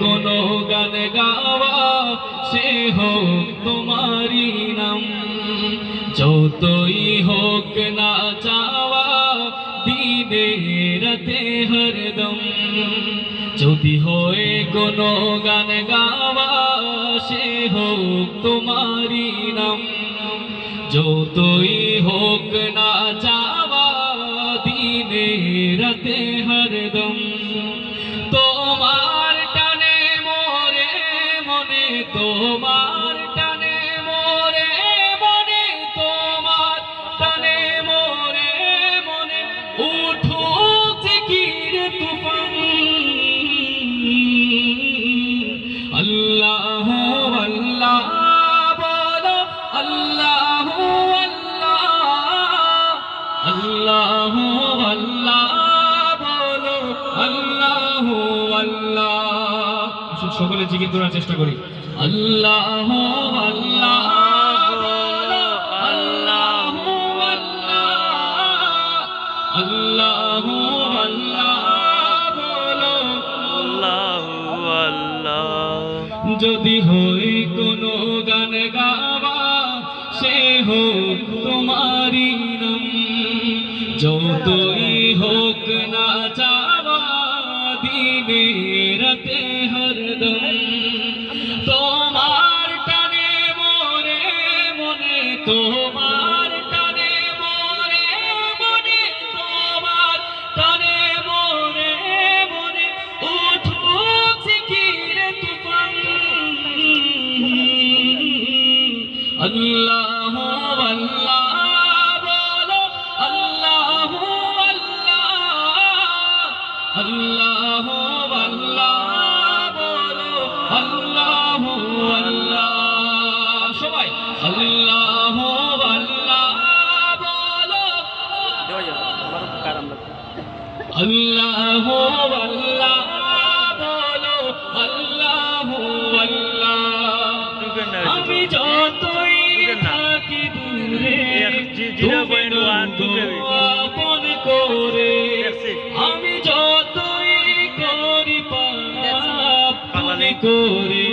কোনো গান গাওয়া সে হোক তোমারি নাম। যতই হোক না চাওয়া দিনে রাতে হরদম, যদি হয় কোনো গান গাওয়া সে হোক তোমারি নাম। যতই হোক না চাওয়া দিনে রাতে হরদম, তোমার টানে মোরে মনে, তোমার টানে মোরে মনে, তোমার টানে মোরে মনে উঠুক জিকির তুফান। আল্লাহ আল্লাহ বলো, আল্লাহ আল্লাহ, আল্লাহ আল্লাহ বলো, আল্লাহ আল্লাহ। সকলে জিকির করার চেষ্টা করি। আল্লাহ আল্লাহ বলো, আল্লাহ আল্লাহ, আল্লাহ আল্লাহ বলো, আল্লাহ আল্লাহ। যদি হয় কোনো গান গাওয়া সে হোক তোমারি নাম। যতই হোক না চাওয়া দিনে রাতে হরদম, তোমার টানে মোরে মনে, তোমার টানে মোরে মনে, তোমার টানে মোরে মনে উঠুক জিকির তুফান। আল্লাহ আল্লাহ বলো, আল্লাহ আল্লাহ, আল্লাহ আল্লাহ বলো, আল্লাহ আল্লাহ। সবাই আল্লাহ আল্লাহ বলো, আল্লাহ আল্লাহ বলো, আল্লাহ আল্লাহ। আমি যতই থাকি দূরে আপন করে, আমি যতই করি পাপ করে